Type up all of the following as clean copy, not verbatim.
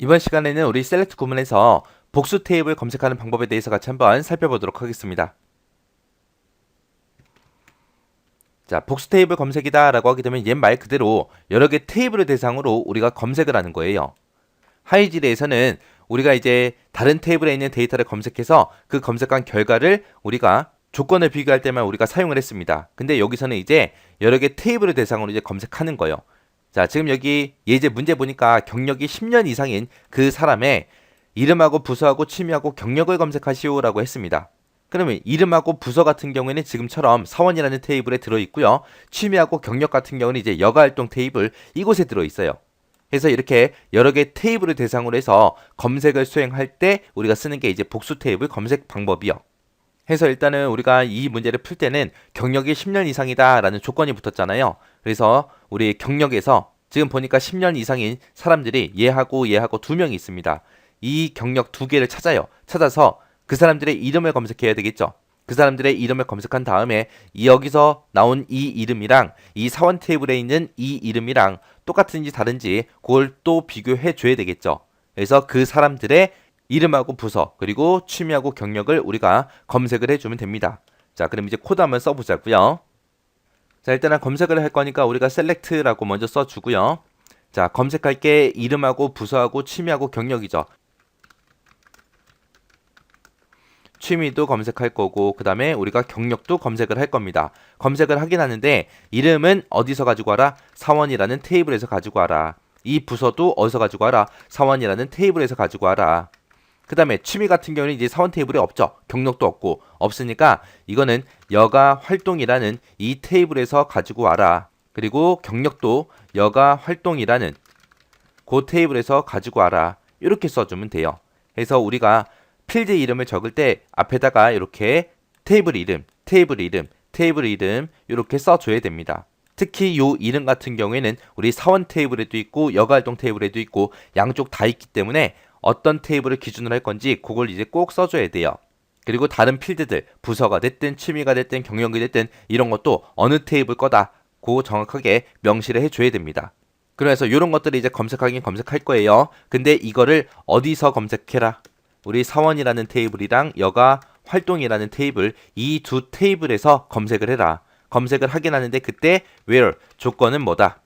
이번 시간에는 우리 셀렉트 구문에서 복수 테이블 검색하는 방법에 대해서 같이 한번 살펴보도록 하겠습니다. 자, 복수 테이블 검색이다 라고 하게 되면 옛 말 그대로 여러 개 테이블을 대상으로 우리가 검색을 하는 거예요. 하이지리에서는 우리가 이제 다른 테이블에 있는 데이터를 검색해서 그 검색한 결과를 우리가 조건을 비교할 때만 우리가 사용을 했습니다. 근데 여기서는 이제 여러 개 테이블을 대상으로 이제 검색하는 거예요. 자, 지금 여기 예제 문제 보니까 경력이 10년 이상인 그 사람의 이름하고 부서하고 취미하고 경력을 검색하시오라고 했습니다. 그러면 이름하고 부서 같은 경우에는 지금처럼 사원이라는 테이블에 들어있고요. 취미하고 경력 같은 경우는 이제 여가활동 테이블 이곳에 들어있어요. 그래서 이렇게 여러 개 테이블을 대상으로 해서 검색을 수행할 때 우리가 쓰는 게 이제 복수 테이블 검색 방법이요. 해서 일단은 우리가 이 문제를 풀 때는 경력이 10년 이상이다 라는 조건이 붙었잖아요. 그래서 우리 경력에서 지금 보니까 10년 이상인 사람들이 얘하고 두 명이 있습니다. 이 경력 두 개를 찾아요. 찾아서 그 사람들의 이름을 검색해야 되겠죠. 그 사람들의 이름을 검색한 다음에 여기서 나온 이 이름이랑 이 사원 테이블에 있는 이 이름이랑 똑같은지 다른지 그걸 또 비교해 줘야 되겠죠. 그래서 그 사람들의 이름하고 부서 그리고 취미하고 경력을 우리가 검색을 해주면 됩니다. 자, 그럼 이제 코드 한번 써보자고요. 자, 일단은 검색을 할 거니까 우리가 select라고 먼저 써주고요. 자, 검색할 게 이름하고 부서하고 취미하고 경력이죠. 취미도 검색할 거고 그 다음에 우리가 경력도 검색을 할 겁니다. 검색을 하긴 하는데 이름은 어디서 가지고 와라? 사원이라는 테이블에서 가지고 와라. 이 부서도 어디서 가지고 와라? 사원이라는 테이블에서 가지고 와라. 그 다음에 취미 같은 경우는 이제 사원 테이블에 없죠. 경력도 없고 없으니까 이거는 여가 활동이라는 이 테이블에서 가지고 와라. 그리고 경력도 여가 활동이라는 그 테이블에서 가지고 와라. 이렇게 써주면 돼요. 그래서 우리가 필드 이름을 적을 때 앞에다가 이렇게 테이블 이름, 테이블 이름, 테이블 이름 이렇게 써줘야 됩니다. 특히 요 이름 같은 경우에는 우리 사원 테이블에도 있고 여가활동 테이블에도 있고 양쪽 다 있기 때문에 어떤 테이블을 기준으로 할 건지 그걸 이제 꼭 써줘야 돼요. 그리고 다른 필드들, 부서가 됐든 취미가 됐든 경력이 됐든 이런 것도 어느 테이블 거다 그거 정확하게 명시를 해줘야 됩니다. 그래서 이런 것들을 이제 검색하긴 검색할 거예요. 근데 이거를 어디서 검색해라? 우리 사원이라는 테이블이랑 여가 활동이라는 테이블 이 두 테이블에서 검색을 해라. 검색을 하긴 하는데 그때 where 조건은 뭐다?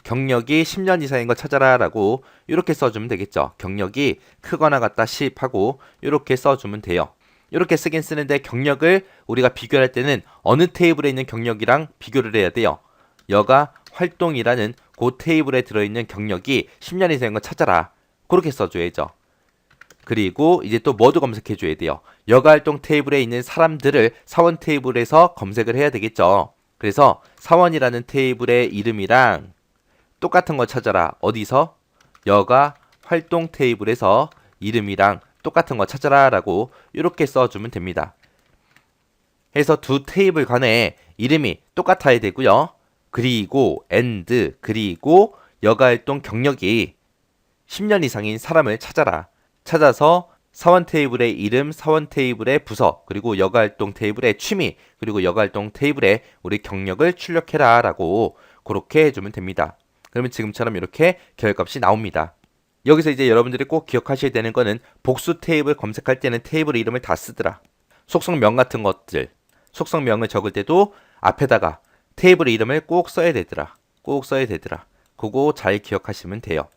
경력이 10년 이상인 거 찾아라 라고 이렇게 써주면 되겠죠. 경력이 크거나 같다 10 하고 이렇게 써주면 돼요. 이렇게 쓰긴 쓰는데 경력을 우리가 비교할 때는 어느 테이블에 있는 경력이랑 비교를 해야 돼요. 여가 활동이라는 그 테이블에 들어있는 경력이 10년 이상인 거 찾아라. 그렇게 써줘야죠. 그리고 이제 또 뭐도 검색해 줘야 돼요. 여가활동 테이블에 있는 사람들을 사원 테이블에서 검색을 해야 되겠죠. 그래서 사원이라는 테이블의 이름이랑 똑같은 거 찾아라. 어디서? 여가 활동 테이블에서 이름이랑 똑같은 거 찾아라 라고 이렇게 써주면 됩니다. 해서 두 테이블 간에 이름이 똑같아야 되고요. 그리고 and 그리고 여가활동 경력이 10년 이상인 사람을 찾아라. 찾아서 사원 테이블의 이름, 사원 테이블의 부서, 그리고 여가활동 테이블의 취미, 그리고 여가활동 테이블의 우리 경력을 출력해라 라고 그렇게 해주면 됩니다. 그러면 지금처럼 이렇게 결값이 나옵니다. 여기서 이제 여러분들이 꼭 기억하셔야 되는 거는 복수 테이블 검색할 때는 테이블 이름을 다 쓰더라. 속성명 같은 것들, 속성명을 적을 때도 앞에다가 테이블 이름을 꼭 써야 되더라. 꼭 써야 되더라. 그거 잘 기억하시면 돼요.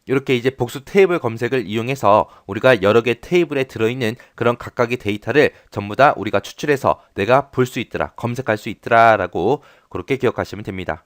이렇게 이제 복수 테이블 검색을 이용해서 우리가 여러 개 테이블에 들어있는 그런 각각의 데이터를 전부 다 우리가 추출해서 내가 볼 수 있더라, 검색할 수 있더라 라고 그렇게 기억하시면 됩니다.